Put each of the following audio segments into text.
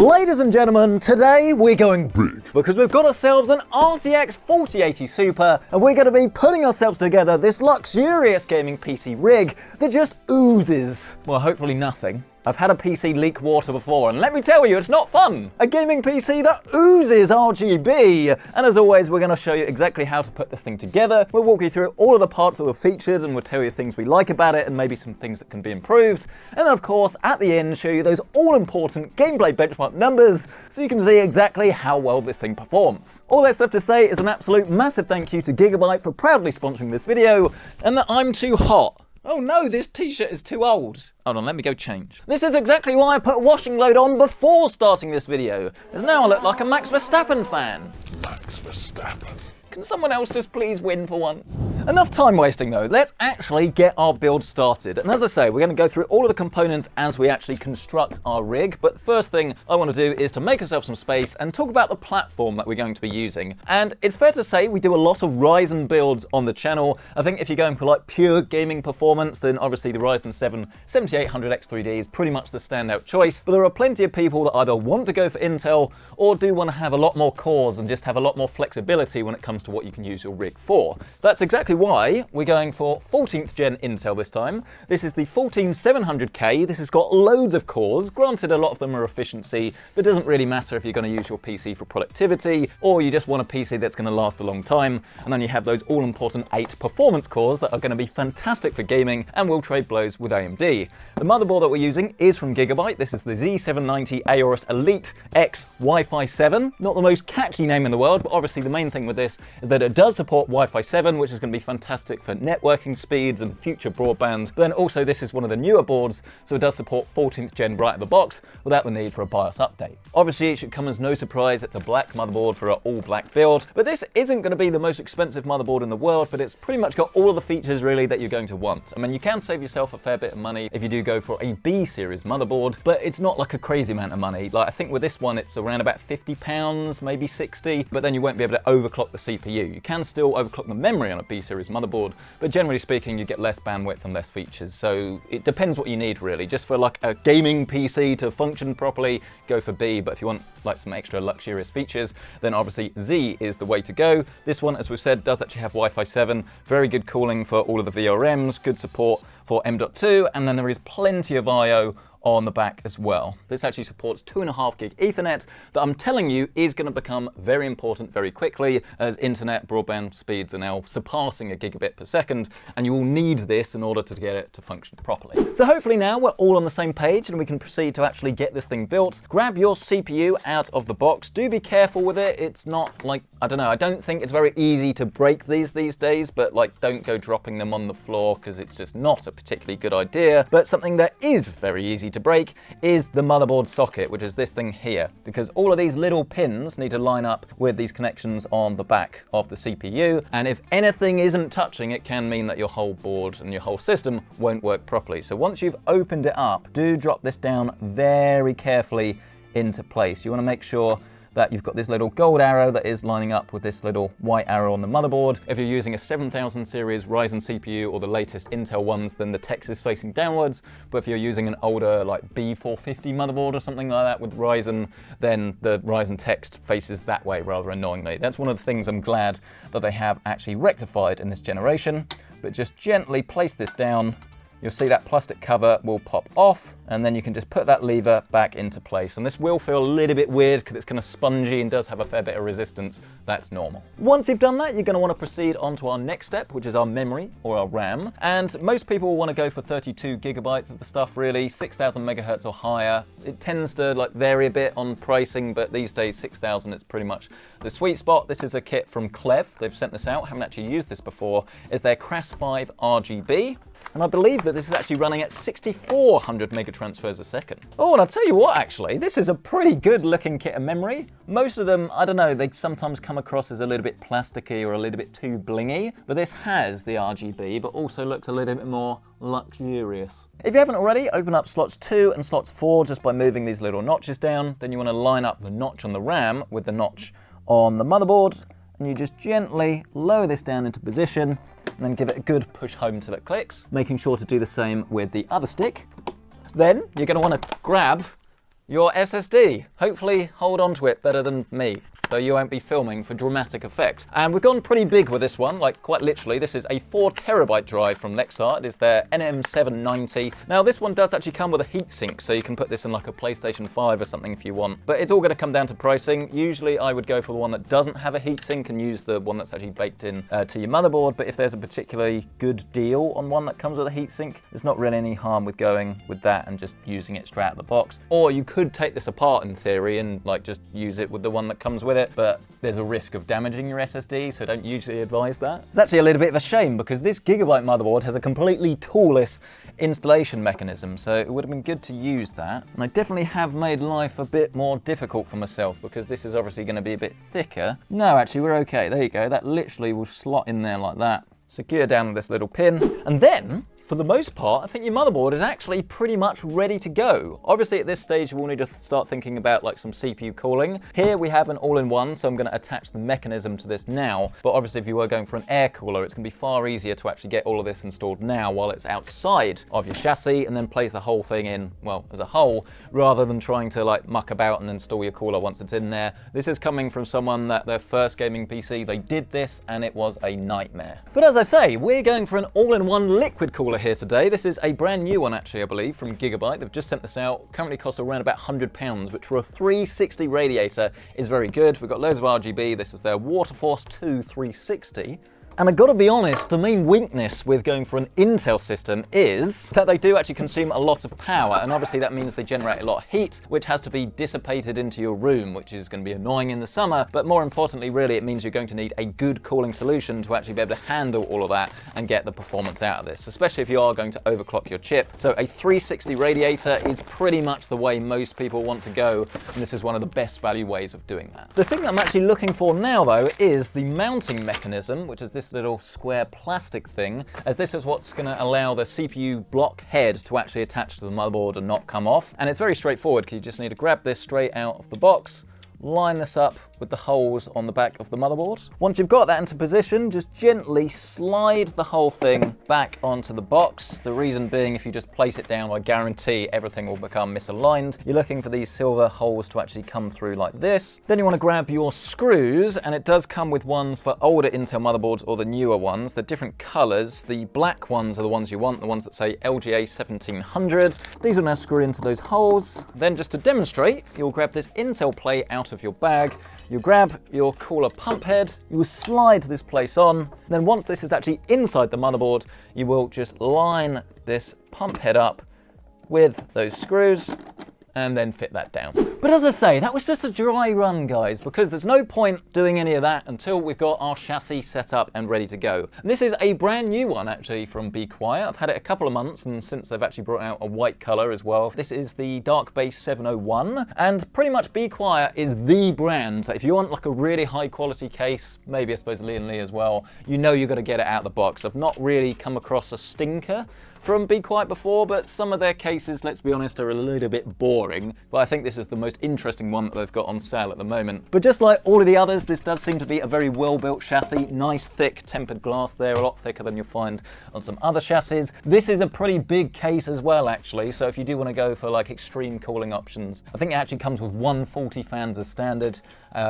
Ladies and gentlemen, today we're going big because we've got ourselves an RTX 4080 Super and we're going to be putting ourselves together this luxurious gaming PC rig that just oozes, well, hopefully nothing. I've had a PC leak water before, and let me tell you, it's not fun. A gaming PC that oozes RGB. And as always, we're going to show you exactly how to put this thing together. We'll walk you through all of the parts that were featured, and we'll tell you things we like about it, and maybe some things that can be improved. And then, of course, at the end, show you those all-important gameplay benchmark numbers, so you can see exactly how well this thing performs. All that's left to say is an absolute massive thank you to Gigabyte for proudly sponsoring this video, and that I'm too hot. Oh no, this t-shirt is too old. Hold on, let me go change. This is exactly why I put washing load on before starting this video, as now I look like a Max Verstappen fan. Max Verstappen. Can someone else just please win for once? Enough time wasting though, let's actually get our build started. And as I say, we're going to go through all of the components as we actually construct our rig. But the first thing I want to do is to make ourselves some space and talk about the platform that we're going to be using. And it's fair to say we do a lot of Ryzen builds on the channel. I think if you're going for like pure gaming performance, then obviously the Ryzen 7 7800X3D is pretty much the standout choice. But there are plenty of people that either want to go for Intel or do want to have a lot more cores and just have a lot more flexibility when it comes to what you can use your rig for. That's exactly why we're going for 14th gen Intel this time. This is the 14700K. This has got loads of cores. Granted, a lot of them are efficiency, but it doesn't really matter if you're going to use your PC for productivity or you just want a PC that's going to last a long time. And then you have those all-important 8 performance cores that are going to be fantastic for gaming and will trade blows with AMD. The motherboard that we're using is from Gigabyte. This is the Z790 Aorus Elite X Wi-Fi 7. Not the most catchy name in the world, but obviously the main thing with this is that it does support Wi-Fi 7, which is going to be fantastic for networking speeds and future broadband. But then also this is one of the newer boards, so it does support 14th gen right out of the box without the need for a BIOS update. Obviously it should come as no surprise it's a black motherboard for an all black build, but this isn't going to be the most expensive motherboard in the world, but it's pretty much got all of the features really that you're going to want. I mean, you can save yourself a fair bit of money if you do go for a B series motherboard, but it's not like a crazy amount of money. Like I think with this one it's around about £50, maybe 60, but then you won't be able to overclock the CPU. You can still overclock the memory on a B series motherboard, but generally speaking you get less bandwidth and less features, so it depends what you need really. Just for like a gaming PC to function properly, go for B, but if you want like some extra luxurious features, then obviously Z is the way to go. This one, as we've said, does actually have Wi-Fi 7, very good cooling for all of the VRMs, good support for M.2, and then there is plenty of I/O on the back as well. This actually supports 2.5 gig Ethernet that I'm telling you is going to become very important very quickly as internet broadband speeds are now surpassing a gigabit per second, and you will need this in order to get it to function properly. So hopefully now we're all on the same page and we can proceed to actually get this thing built. Grab your CPU out of the box. Do be careful with it. It's not like, I don't know, I don't think it's very easy to break these days, but like don't go dropping them on the floor because it's just not a particularly good idea. But something that is very easy to break is the motherboard socket, which is this thing here, because all of these little pins need to line up with these connections on the back of the CPU, and if anything isn't touching, it can mean that your whole board and your whole system won't work properly. So once you've opened it up, do drop this down very carefully into place. You want to make sure that you've got this little gold arrow that is lining up with this little white arrow on the motherboard. If you're using a 7000 series Ryzen CPU or the latest Intel ones, then the text is facing downwards. But if you're using an older like B450 motherboard or something like that with Ryzen, then the Ryzen text faces that way rather annoyingly. That's one of the things I'm glad that they have actually rectified in this generation. But just gently place this down. You'll see that plastic cover will pop off, and then you can just put that lever back into place. And this will feel a little bit weird because it's kind of spongy and does have a fair bit of resistance. That's normal. Once you've done that, you're going to want to proceed on to our next step, which is our memory or our RAM. And most people will want to go for 32 gigabytes of the stuff really, 6000 megahertz or higher. It tends to like vary a bit on pricing, but these days 6000 is pretty much the sweet spot. This is a kit from KLEVV. They've sent this out, haven't actually used this before. It's their CRAS 5 RGB. And I believe that this is actually running at 6400 megatransfers a second. Oh, and I'll tell you what, actually, this is a pretty good looking kit of memory. Most of them, I don't know, they sometimes come across as a little bit plasticky or a little bit too blingy, but this has the RGB, but also looks a little bit more luxurious. If you haven't already, open up slots 2 and slots 4 just by moving these little notches down. Then you want to line up the notch on the RAM with the notch on the motherboard, and you just gently lower this down into position, and then give it a good push home till it clicks, making sure to do the same with the other stick. Then you're going to want to grab your SSD. Hopefully hold on to it better than me, so you won't be filming for dramatic effects. And we've gone pretty big with this one, like quite literally. This is a 4TB drive from Lexar. It is their NM790. Now this one does actually come with a heatsink, so you can put this in like a PlayStation 5 or something if you want. But it's all going to come down to pricing. Usually I would go for the one that doesn't have a heatsink and use the one that's actually baked in to your motherboard. But if there's a particularly good deal on one that comes with a heatsink, there's not really any harm with going with that and just using it straight out of the box. Or you could take this apart in theory and like just use it with the one that comes with it. But there's a risk of damaging your SSD, so don't usually advise that. It's actually a little bit of a shame because this Gigabyte motherboard has a completely toolless installation mechanism, so it would have been good to use that. And I definitely have made life a bit more difficult for myself because this is obviously going to be a bit thicker. No, actually we're okay. There you go. That literally will slot in there like that. Secure down with this little pin. And then, for the most part, I think your motherboard is actually pretty much ready to go. Obviously at this stage we'll need to start thinking about like some CPU cooling. Here we have an all-in-one, so I'm going to attach the mechanism to this now. But obviously if you were going for an air cooler, it's going to be far easier to actually get all of this installed now while it's outside of your chassis and then place the whole thing in, well, as a whole, rather than trying to like muck about and install your cooler once it's in there. This is coming from someone that their first gaming PC, they did this and it was a nightmare. But as I say, we're going for an all-in-one liquid cooler here today. This is a brand new one actually, I believe, from Gigabyte. They've just sent this out. Currently costs around about £100, which for a 360 radiator is very good. We've got loads of RGB. This is their WATERFORCE 2 360. And I've got to be honest, the main weakness with going for an Intel system is that they do actually consume a lot of power, and obviously that means they generate a lot of heat, which has to be dissipated into your room, which is going to be annoying in the summer, but more importantly really it means you're going to need a good cooling solution to actually be able to handle all of that and get the performance out of this, especially if you are going to overclock your chip. So a 360 radiator is pretty much the way most people want to go, and this is one of the best value ways of doing that. The thing that I'm actually looking for now though is the mounting mechanism, which is this little square plastic thing, as this is what's going to allow the CPU block head to actually attach to the motherboard and not come off. And it's very straightforward because you just need to grab this straight out of the box, line this up with the holes on the back of the motherboard. Once you've got that into position, just gently slide the whole thing back onto the box. The reason being, if you just place it down, I guarantee everything will become misaligned. You're looking for these silver holes to actually come through like this. Then you want to grab your screws, and it does come with ones for older Intel motherboards or the newer ones. They're different colors. The black ones are the ones you want, the ones that say LGA 1700. These will now screw into those holes. Then just to demonstrate, you'll grab this Intel plate out of your bag. You grab your cooler pump head, you will slide this place on, then once this is actually inside the motherboard, you will just line this pump head up with those screws and then fit that down. But as I say, that was just a dry run, guys, because there's no point doing any of that until we've got our chassis set up and ready to go. And this is a brand new one, actually, from Be Quiet. I've had it a couple of months, and since they've actually brought out a white color as well. This is the Dark Base 701, and pretty much Be Quiet is the brand. If you want like a really high quality case, maybe I suppose Lee & Lee as well, you know you've got to get it out of the box. I've not really come across a stinker from Be Quiet before, but some of their cases, let's be honest, are a little bit boring. But I think this is the most interesting one that they've got on sale at the moment. But just like all of the others, this does seem to be a very well-built chassis. Nice, thick, tempered glass there, a lot thicker than you'll find on some other chassis. This is a pretty big case as well, actually, so if you do want to go for like extreme cooling options, I think it actually comes with 140 fans as standard.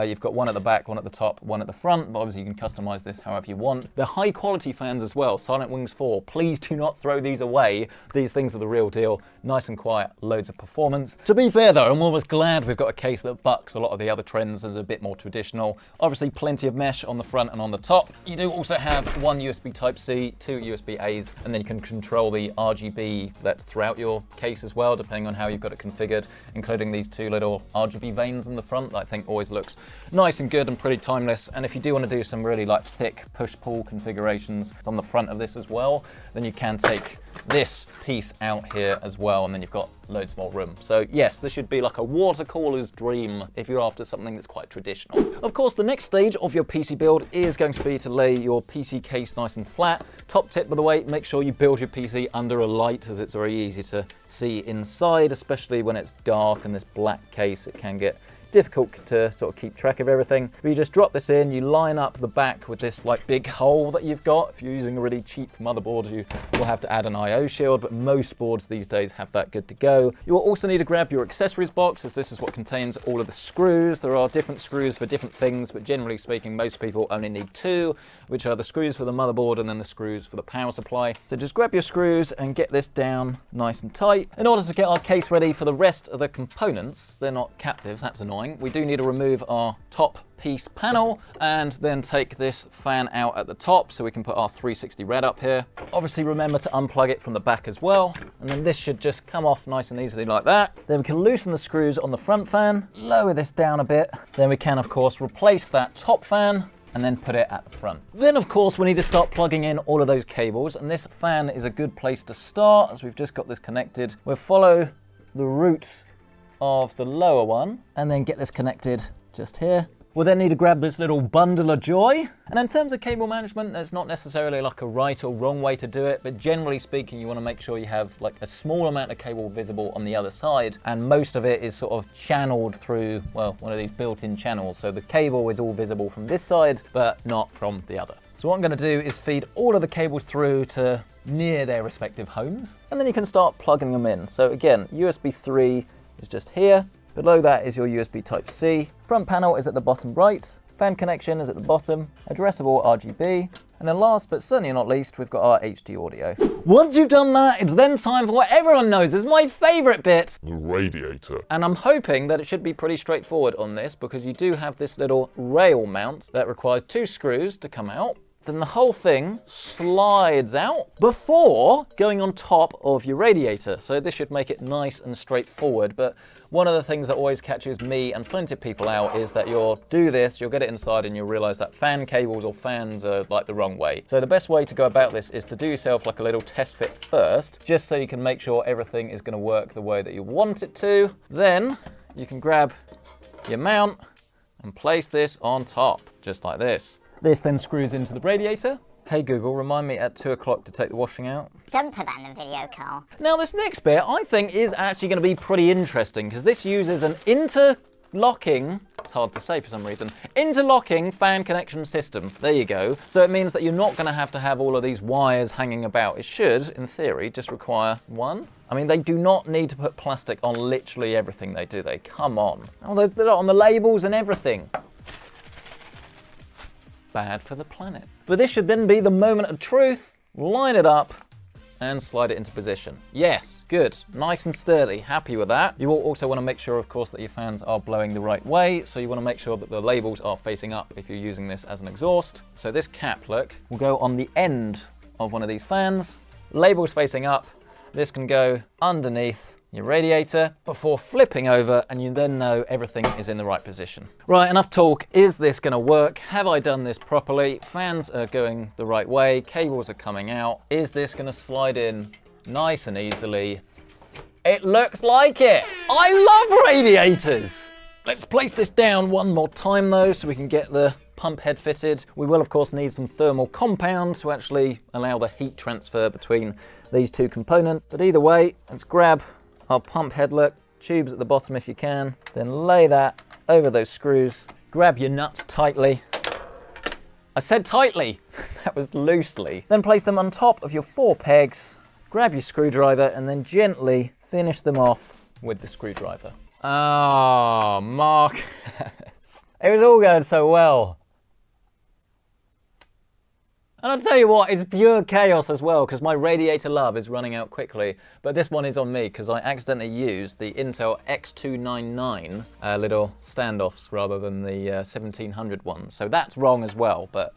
You've got one at the back, one at the top, one at the front, but obviously you can customize this however you want. The high quality fans as well, Silent Wings 4, please do not throw these away. These things are the real deal. Nice and quiet, loads of performance. To be fair though, I'm almost glad we've got a case that bucks a lot of the other trends as a bit more traditional. Obviously plenty of mesh on the front and on the top. You do also have one USB Type-C, two USB-A's, and then you can control the RGB that's throughout your case as well, depending on how you've got it configured, including these two little RGB vanes in the front that I think always looks nice and good and pretty timeless. And if you do want to do some really like thick push-pull configurations, it's on the front of this as well, then you can take this piece out here as well, and then you've got loads more room. So yes, this should be like a water cooler's dream if you're after something that's quite traditional. Of course, the next stage of your PC build is going to be to lay your PC case nice and flat. Top tip, by the way, make sure you build your PC under a light, as it's very easy to see inside, especially when it's dark and this black case, it can get difficult to sort of keep track of everything. But you just drop this in, you line up the back with this like big hole that you've got. If you're using a really cheap motherboard, you will have to add an IO shield, but most boards these days have that good to go. So you will also need to grab your accessories box, as this is what contains all of the screws. There are different screws for different things, but generally speaking, most people only need two, which are the screws for the motherboard and then the screws for the power supply. So just grab your screws and get this down nice and tight. In order to get our case ready for the rest of the components, they're not captive, that's annoying. We do need to remove our top piece panel and then take this fan out at the top so we can put our 360 rad up here. Obviously remember to unplug it from the back as well, and then this should just come off nice and easily like that. Then we can loosen the screws on the front fan, lower this down a bit, then we can of course replace that top fan and then put it at the front. Then of course we need to start plugging in all of those cables, and this fan is a good place to start as we've just got this connected. We'll follow the route of the lower one and then get this connected just here. We'll then need to grab this little bundle of joy. And in terms of cable management, there's not necessarily like a right or wrong way to do it, but generally speaking, you want to make sure you have like a small amount of cable visible on the other side, and most of it is sort of channeled through, well, one of these built-in channels. So the cable is all visible from this side, but not from the other. So what I'm going to do is feed all of the cables through to near their respective homes, and then you can start plugging them in. So again, USB 3 is just here. Below that is your USB Type-C. Front panel is at the bottom right. Fan connection is at the bottom. Addressable RGB. And then last but certainly not least, we've got our HD audio. Once you've done that, it's then time for what everyone knows is my favorite bit. The radiator. And I'm hoping that it should be pretty straightforward on this, because you do have this little rail mount that requires two screws to come out. Then the whole thing slides out before going on top of your radiator. So this should make it nice and straightforward. But one of the things that always catches me and plenty of people out is that you'll do this, you'll get it inside and you'll realize that fan cables or fans are like the wrong way. So the best way to go about this is to do yourself like a little test fit first, just so you can make sure everything is going to work the way that you want it to. Then you can grab your mount and place this on top, just like this. This then screws into the radiator. Hey Google, remind me at 2 o'clock to take the washing out. Don't put that in the video, Carl. Now this next bit I think is actually going to be pretty interesting, because this uses an interlocking, it's hard to say for some reason, interlocking fan connection system. There you go. So it means that you're not going to have all of these wires hanging about. It should, in theory, just require one. I mean, they do not need to put plastic on literally everything they do, they? Come on. Oh, they're on the labels and everything. Bad for the planet. But this should then be the moment of truth. Line it up and slide it into position. Yes, good, nice and sturdy, happy with that. You will also want to make sure, of course, that your fans are blowing the right way. So you want to make sure that the labels are facing up if you're using this as an exhaust. So this cap, look, will go on the end of one of these fans. Labels facing up. This can go underneath your radiator before flipping over, and you then know everything is in the right position. Right, enough talk. Is this gonna work? Have I done this properly? Fans are going the right way, cables are coming out. Is this gonna slide in nice and easily? It looks like it. I love radiators. Let's place this down one more time though, so we can get the pump head fitted. We will of course need some thermal compound to actually allow the heat transfer between these two components. But either way, let's grab our pump head, look, tubes at the bottom if you can, then lay that over those screws. Grab your nuts tightly. I said tightly, that was loosely. Then place them on top of your 4 pegs, grab your screwdriver and then gently finish them off with the screwdriver. Oh, Mark. It was all going so well. And I'll tell you what, it's pure chaos as well, because my radiator love is running out quickly. But this one is on me, because I accidentally used the Intel X299 little standoffs rather than the 1700 ones. So that's wrong as well, but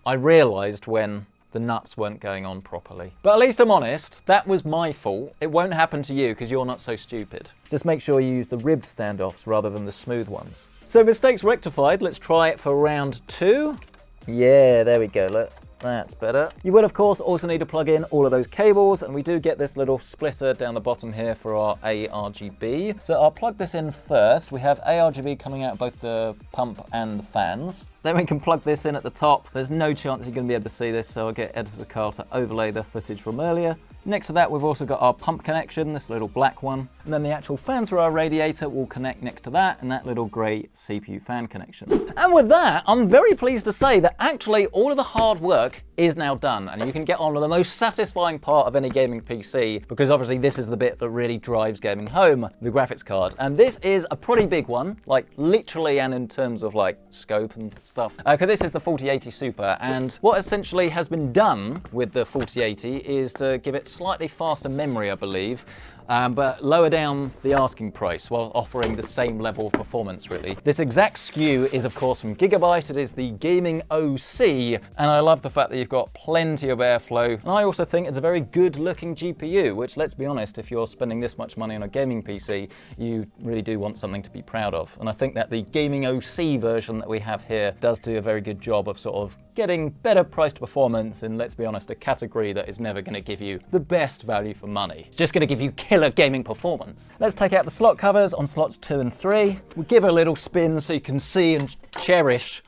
I realized when the nuts weren't going on properly. But at least I'm honest, that was my fault. It won't happen to you, because you're not so stupid. Just make sure you use the ribbed standoffs rather than the smooth ones. So mistakes rectified, let's try it for round 2. Yeah, there we go, look. That's better. You will of course also need to plug in all of those cables, and we do get this little splitter down the bottom here for our ARGB. So I'll plug this in first. We have ARGB coming out of both the pump and the fans. Then we can plug this in at the top. There's no chance you're going to be able to see this, so I'll get Editor Carl to overlay the footage from earlier. Next to that, we've also got our pump connection, this little black one. And then the actual fans for our radiator will connect next to that and that little grey CPU fan connection. And with that, I'm very pleased to say that actually all of the hard work is now done, and you can get on with the most satisfying part of any gaming PC, because obviously this is the bit that really drives gaming home, the graphics card. And this is a pretty big one, like literally and in terms of like scope and stuff. Okay, this is the 4080 Super, and what essentially has been done with the 4080 is to give it slightly faster memory, I believe, but lower down the asking price while offering the same level of performance, really. This exact SKU is, of course, from Gigabyte. It is the Gaming OC, and I love the fact that you've got plenty of airflow. And I also think it's a very good-looking GPU, which, let's be honest, if you're spending this much money on a gaming PC, you really do want something to be proud of. And I think that the Gaming OC version that we have here does do a very good job of sort of getting better priced performance in, let's be honest, a category that is never going to give you the best value for money. It's just going to give you killer gaming performance. Let's take out the slot covers on slots 2 and 3. We'll give it a little spin so you can see and cherish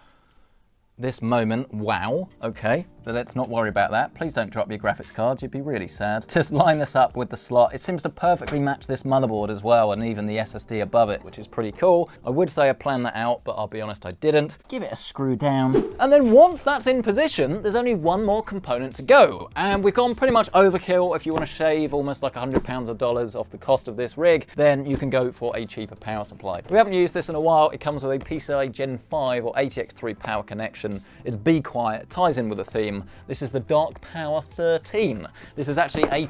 this moment. Wow, okay. But let's not worry about that. Please don't drop your graphics cards, you'd be really sad. Just line this up with the slot. It seems to perfectly match this motherboard as well, and even the SSD above it, which is pretty cool. I would say I planned that out, but I'll be honest, I didn't. Give it a screw down. And then once that's in position, there's only one more component to go. And we've gone pretty much overkill. If you want to shave almost like £100 or dollars off the cost of this rig, then you can go for a cheaper power supply. We haven't used this in a while. It comes with a PCI Gen 5 or ATX 3 power connection. It's Be Quiet, it ties in with the theme. This is the Dark Power 13. This is actually a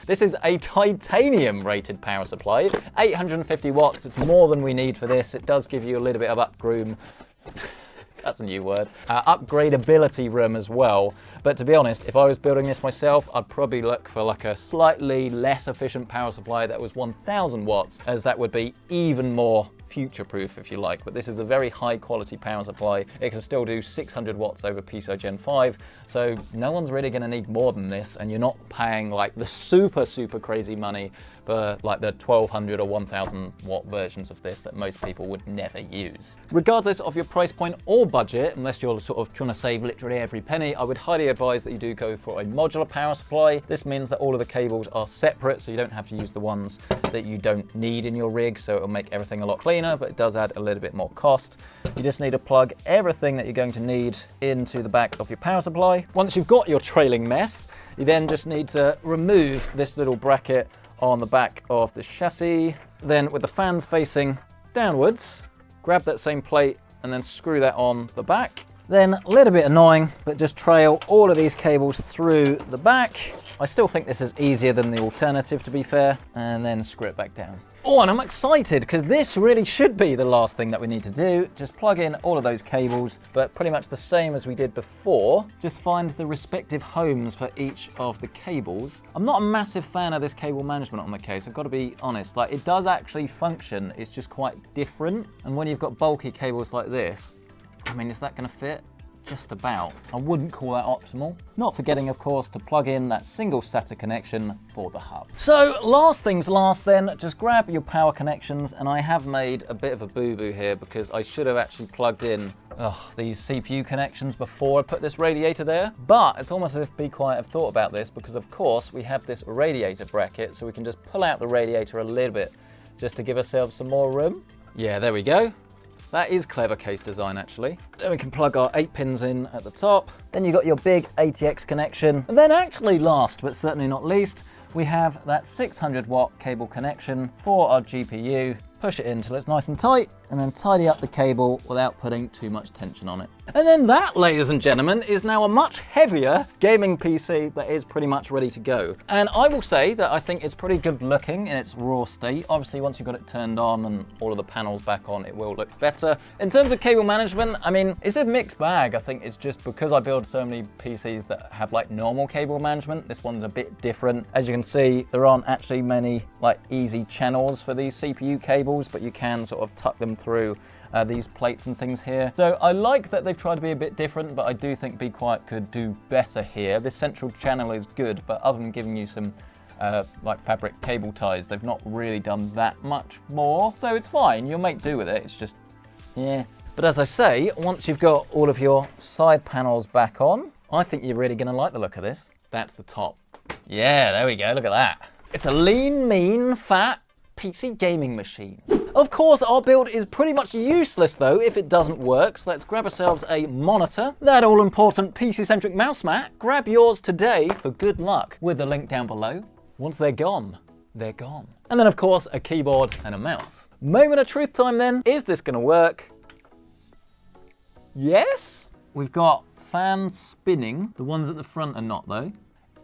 This is a titanium rated power supply. 850 watts, it's more than we need for this. It does give you a little bit of upgrade. That's a new word. Upgradability room as well. But to be honest, if I was building this myself, I'd probably look for like a slightly less efficient power supply that was 1000 watts, as that would be even more future-proof, if you like. But this is a very high quality power supply. It can still do 600 watts over PCI Gen 5, so no one's really going to need more than this, and you're not paying like the super crazy money for like the 1200 or 1000 watt versions of this that most people would never use. Regardless of your price point or budget, unless you're sort of trying to save literally every penny, I would highly advise that you do go for a modular power supply. This means that all of the cables are separate, so you don't have to use the ones that you don't need in your rig, so it'll make everything a lot cleaner, but it does add a little bit more cost. You just need to plug everything that you're going to need into the back of your power supply. Once you've got your trailing mess, you then just need to remove this little bracket on the back of the chassis. Then with the fans facing downwards, grab that same plate and then screw that on the back. Then, a little bit annoying, but just trail all of these cables through the back. I still think this is easier than the alternative, to be fair, and then screw it back down. Oh, and I'm excited because this really should be the last thing that we need to do. Just plug in all of those cables, but pretty much the same as we did before. Just find the respective homes for each of the cables. I'm not a massive fan of this cable management on the case, I've got to be honest. Like, it does actually function, it's just quite different. And when you've got bulky cables like this, I mean, is that going to fit? Just about. I wouldn't call that optimal. Not forgetting, of course, to plug in that single SATA connection for the hub. So last things last then, just grab your power connections, and I have made a bit of a boo-boo here because I should have actually plugged in these CPU connections before I put this radiator there. But it's almost as if Be Quiet have thought about this, because of course we have this radiator bracket, so we can just pull out the radiator a little bit just to give ourselves some more room. Yeah, there we go. That is clever case design, actually. Then we can plug our 8 pins in at the top. Then you've got your big ATX connection. And then actually last, but certainly not least, we have that 600 watt cable connection for our GPU. Push it in till it's nice and tight, and then tidy up the cable without putting too much tension on it. And then that, ladies and gentlemen, is now a much heavier gaming PC that is pretty much ready to go. And I will say that I think it's pretty good looking in its raw state. Obviously, once you've got it turned on and all of the panels back on, it will look better. In terms of cable management, I mean, it's a mixed bag. I think it's just because I build so many PCs that have like normal cable management, this one's a bit different. As you can see, there aren't actually many like easy channels for these CPU cables, but you can sort of tuck them through these plates and things here. So I like that they've tried to be a bit different, but I do think Be Quiet could do better here. This central channel is good, but other than giving you some like fabric cable ties, they've not really done that much more. So it's fine, you'll make do with it, it's just, yeah. But as I say, once you've got all of your side panels back on, I think you're really gonna like the look of this. That's the top. Yeah, there we go, look at that. It's a lean, mean, fat PC gaming machine. Of course, our build is pretty much useless though if it doesn't work, so let's grab ourselves a monitor, that all-important PC-centric mouse mat. Grab yours today for good luck with the link down below. Once they're gone, they're gone. And then of course, a keyboard and a mouse. Moment of truth time then. Is this gonna work? Yes? We've got fans spinning. The ones at the front are not though.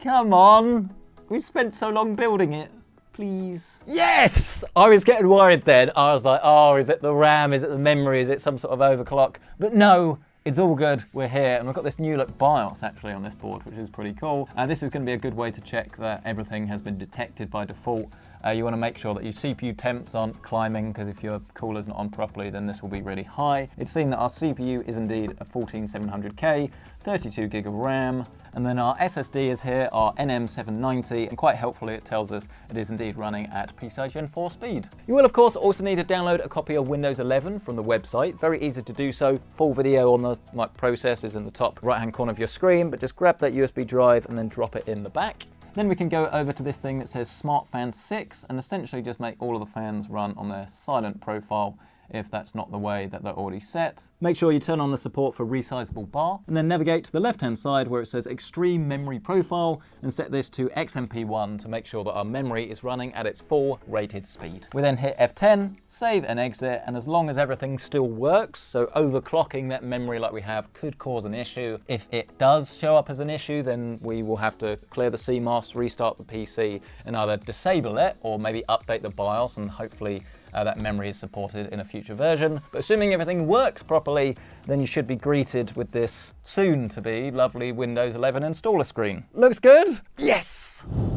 Come on. We've spent so long building it. Please. Yes! I was getting worried then. I was like, oh, is it the RAM? Is it the memory? Is it some sort of overclock? But no, it's all good. We're here. And we've got this new look BIOS actually on this board, which is pretty cool. This is going to be a good way to check that everything has been detected by default. You want to make sure that your CPU temps aren't climbing, because if your cooler's not on properly, then this will be really high. It's seen that our CPU is indeed a 14700K, 32 gig of RAM, and then our SSD is here, our NM790, and quite helpfully it tells us it is indeed running at PCI Gen 4 speed. You will of course also need to download a copy of Windows 11 from the website. Very easy to do so. Full video on the process is in the top right hand corner of your screen, but just grab that USB drive and then drop it in the back. Then we can go over to this thing that says Smart Fan 6 and essentially just make all of the fans run on their silent profile if that's not the way that they're already set. Make sure you turn on the support for resizable bar and then navigate to the left-hand side where it says Extreme Memory Profile and set this to XMP1 to make sure that our memory is running at its full rated speed. We then hit F10, save and exit, and as long as everything still works, so overclocking that memory like we have could cause an issue. If it does show up as an issue, then we will have to clear the CMOS, restart the PC, and either disable it or maybe update the BIOS, and hopefully that memory is supported in a future version. But assuming everything works properly, then you should be greeted with this soon-to-be lovely Windows 11 installer screen. Looks good? Yes!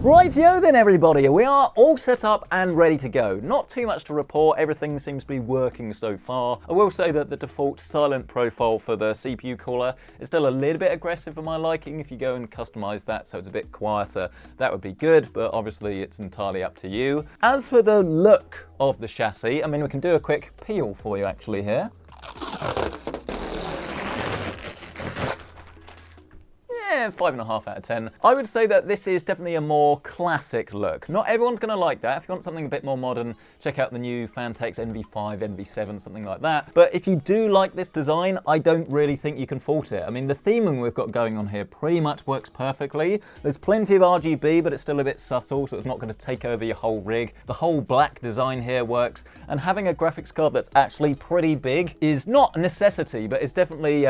Rightio then everybody, we are all set up and ready to go. Not too much to report, everything seems to be working so far. I will say that the default silent profile for the CPU cooler is still a little bit aggressive for my liking. If you go and customize that so it's a bit quieter, that would be good, but obviously it's entirely up to you. As for the look of the chassis, I mean, we can do a quick peel for you actually here. Yeah, 5.5 out of 10. I would say that this is definitely a more classic look. Not everyone's going to like that. If you want something a bit more modern, check out the new Fantex NV5, NV7, something like that. But if you do like this design, I don't really think you can fault it. I mean, the theming we've got going on here pretty much works perfectly. There's plenty of RGB, but it's still a bit subtle, so it's not going to take over your whole rig. The whole black design here works, and having a graphics card that's actually pretty big is not a necessity, but it's definitely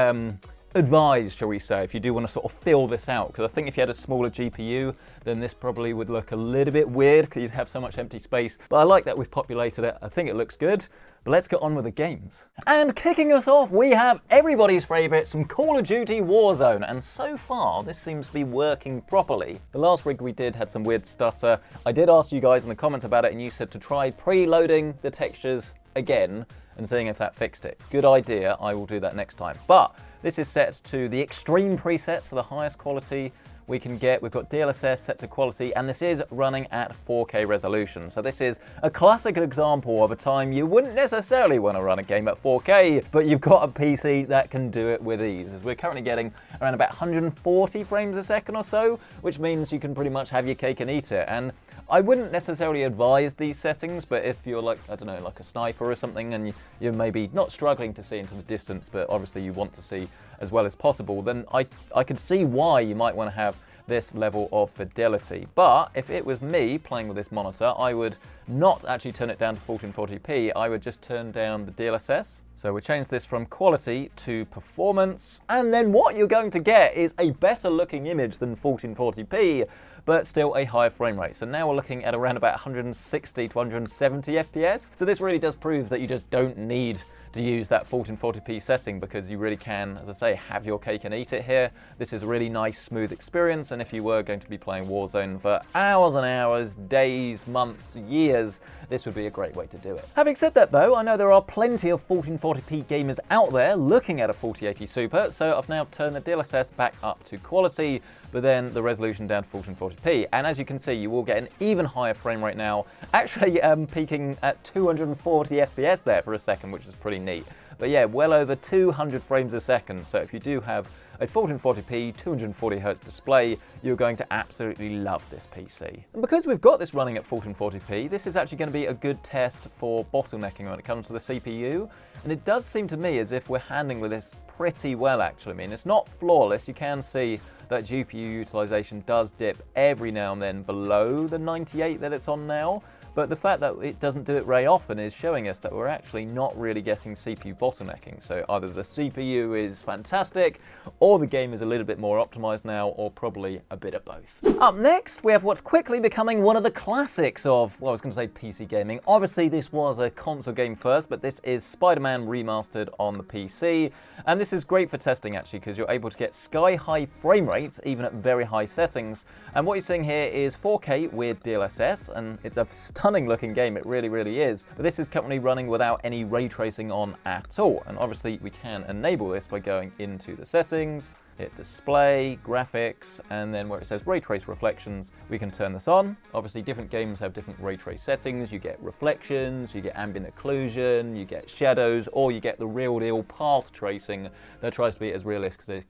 advised, shall we say, if you do want to sort of fill this out, because I think if you had a smaller GPU, then this probably would look a little bit weird because you'd have so much empty space. But I like that we've populated it. I think it looks good. But let's get on with the games. And kicking us off, we have everybody's favourite, some Call of Duty Warzone. And so far, this seems to be working properly. The last rig we did had some weird stutter. I did ask you guys in the comments about it, and you said to try preloading the textures again and seeing if that fixed it. Good idea. I will do that next time. But this is set to the extreme preset, so the highest quality we can get. We've got DLSS set to quality, and this is running at 4K resolution. So this is a classic example of a time you wouldn't necessarily want to run a game at 4K, but you've got a PC that can do it with ease. As we're currently getting around about 140 frames a second or so, which means you can pretty much have your cake and eat it. And I wouldn't necessarily advise these settings, but if you're like, I don't know, like a sniper or something, and you're maybe not struggling to see into the distance, but obviously you want to see as well as possible, then I could see why you might want to have this level of fidelity. But if it was me playing with this monitor, I would not actually turn it down to 1440p, I would just turn down the DLSS. So we change this from quality to performance, and then what you're going to get is a better looking image than 1440p, but still a higher frame rate. So now we're looking at around about 160 to 170 FPS. So this really does prove that you just don't need to use that 1440p setting, because you really can, as I say, have your cake and eat it here. This is a really nice, smooth experience, and if you were going to be playing Warzone for hours and hours, days, months, years, this would be a great way to do it. Having said that though, I know there are plenty of 1440p gamers out there looking at a 4080 Super, so I've now turned the DLSS back up to quality, but then the resolution down to 1440p. And as you can see, you will get an even higher frame rate now, actually peaking at 240 FPS there for a second, which is pretty neat. But yeah, well over 200 frames a second. So if you do have a 1440p 240Hz display, you're going to absolutely love this PC. And because we've got this running at 1440p, this is actually going to be a good test for bottlenecking when it comes to the CPU. And it does seem to me as if we're handling this pretty well, actually. I mean, it's not flawless. You can see that GPU utilization does dip every now and then below the 98 that it's on now. But the fact that it doesn't do it very often is showing us that we're actually not really getting CPU bottlenecking. So either the CPU is fantastic, or the game is a little bit more optimized now, or probably a bit of both. Up next, we have what's quickly becoming one of the classics of, well, I was going to say PC gaming. Obviously, this was a console game first, but this is Spider-Man Remastered on the PC. And this is great for testing, actually, because you're able to get sky-high frame rates, even at very high settings. And what you're seeing here is 4K with DLSS, and it's a stunning looking game, it really, really is. But this is currently running without any ray tracing on at all. And obviously we can enable this by going into the settings, hit display, graphics, and then where it says ray trace reflections, we can turn this on. Obviously different games have different ray trace settings. You get reflections, you get ambient occlusion, you get shadows, or you get the real deal path tracing that tries to be as realistic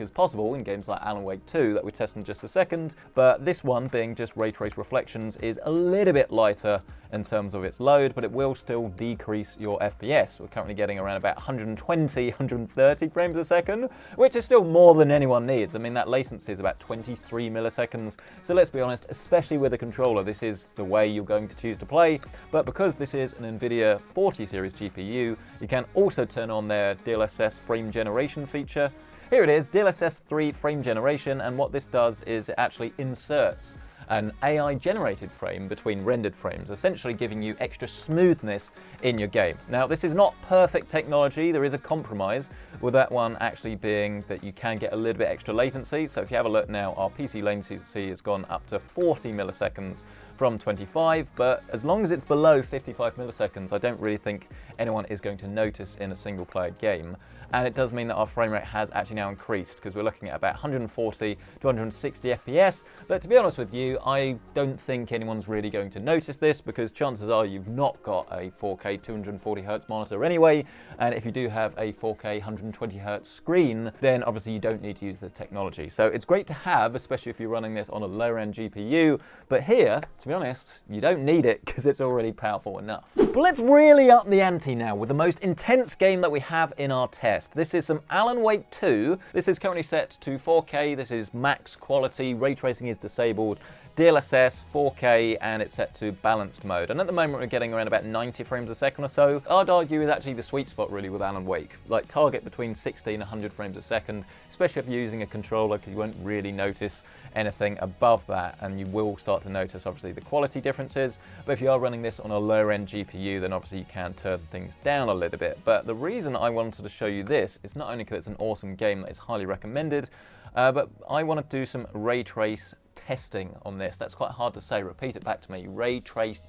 as possible in games like Alan Wake 2 that we test in just a second. But this one, being just ray trace reflections, is a little bit lighter in terms of its load, but it will still decrease your FPS. We're currently getting around about 120, 130 frames a second, which is still more than anyone needs. I mean, that latency is about 23 milliseconds. So let's be honest, especially with a controller, this is the way you're going to choose to play. But because this is an NVIDIA 40 series GPU, you can also turn on their DLSS frame generation feature. Here it is, DLSS 3 frame generation, and what this does is it actually inserts an AI-generated frame between rendered frames, essentially giving you extra smoothness in your game. Now, this is not perfect technology. There is a compromise, with that one actually being that you can get a little bit extra latency. So if you have a look now, our PC latency has gone up to 40 milliseconds from 25, but as long as it's below 55 milliseconds, I don't really think anyone is going to notice in a single-player game. And it does mean that our frame rate has actually now increased, because we're looking at about 140 to 160 FPS. But to be honest with you, I don't think anyone's really going to notice this, because chances are you've not got a 4K 240Hz monitor anyway. And if you do have a 4K 120Hz screen, then obviously you don't need to use this technology. So it's great to have, especially if you're running this on a lower end GPU. But here, to be honest, you don't need it because it's already powerful enough. But let's really up the ante now with the most intense game that we have in our test. This is some Alan Wake 2. This is currently set to 4K. This is max quality. Ray tracing is disabled. DLSS, 4K, and it's set to balanced mode. And at the moment, we're getting around about 90 frames a second or so. I'd argue is actually the sweet spot really with Alan Wake. Like target between 60 and 100 frames a second, especially if you're using a controller, because you won't really notice anything above that, and you will start to notice obviously the quality differences. But if you are running this on a lower end GPU, then obviously you can turn things down a little bit. But the reason I wanted to show you this is not only because it's an awesome game that is highly recommended, but I want to do some ray trace testing on this. That's quite hard to say. Repeat it back to me. Ray trace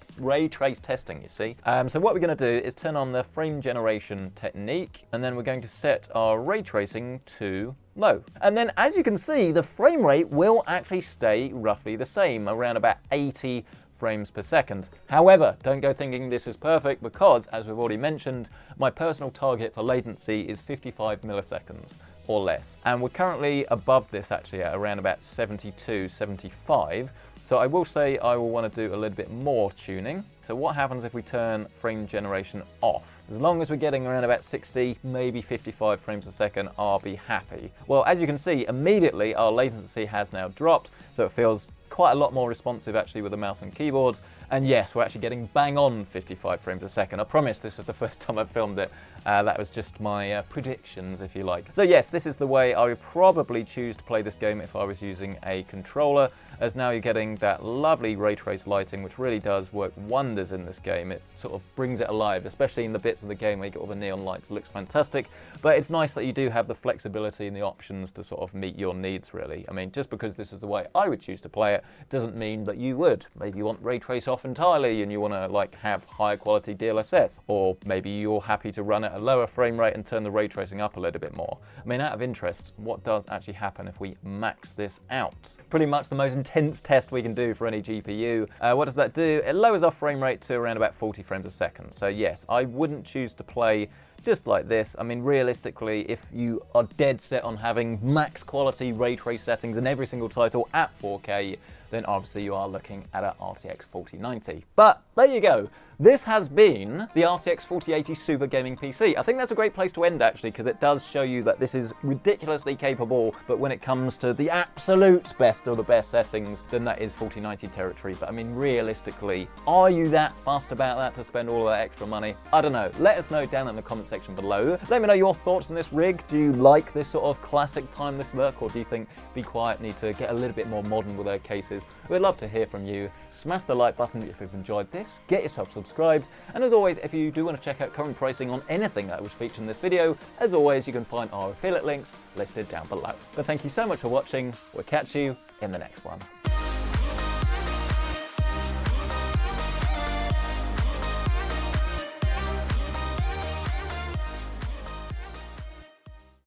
testing, you see. So what we're going to do is turn on the frame generation technique, and then we're going to set our ray tracing to low. And then as you can see, the frame rate will actually stay roughly the same, around about 80 frames per second. However, don't go thinking this is perfect, because as we've already mentioned, my personal target for latency is 55 milliseconds or less. And we're currently above this actually at around about 72, 75. So I will say I will want to do a little bit more tuning. So what happens if we turn frame generation off? As long as we're getting around about 60, maybe 55 frames a second, I'll be happy. Well, as you can see, immediately our latency has now dropped, so it feels quite a lot more responsive actually with the mouse and keyboard. And yes, we're actually getting bang on 55 frames a second. I promise this is the first time I've filmed it. That was just my predictions, if you like. So yes, this is the way I would probably choose to play this game if I was using a controller, as now you're getting that lovely ray trace lighting, which really does work wonders in this game. It sort of brings it alive, especially in the bits of the game where you get all the neon lights. It looks fantastic, but it's nice that you do have the flexibility and the options to sort of meet your needs, really. I mean, just because this is the way I would choose to play it, doesn't mean that you would. Maybe you want ray trace off off entirely and you want to like have higher quality DLSS, or maybe you're happy to run at a lower frame rate and turn the ray tracing up a little bit more. I mean, out of interest, what does actually happen if we max this out? Pretty much the most intense test we can do for any GPU. What does that do? It lowers our frame rate to around about 40 frames a second. So yes, I wouldn't choose to play just like this. I mean, realistically, if you are dead set on having max quality ray trace settings in every single title at 4K, then obviously you are looking at an RTX 4090. But there you go. This has been the RTX 4080 Super Gaming PC. I think that's a great place to end actually, because it does show you that this is ridiculously capable, but when it comes to the absolute best of the best settings, then that is 4090 territory. But I mean, realistically, are you that fussed about that to spend all of that extra money? I don't know. Let us know down in the comment section below. Let me know your thoughts on this rig. Do you like this sort of classic timeless look, or do you think Be Quiet need to get a little bit more modern with their cases? We'd love to hear from you. Smash the like button if you've enjoyed this. Get yourself subscribed. And as always, if you do want to check out current pricing on anything that was featured in this video, as always, you can find our affiliate links listed down below. But thank you so much for watching. We'll catch you in the next one.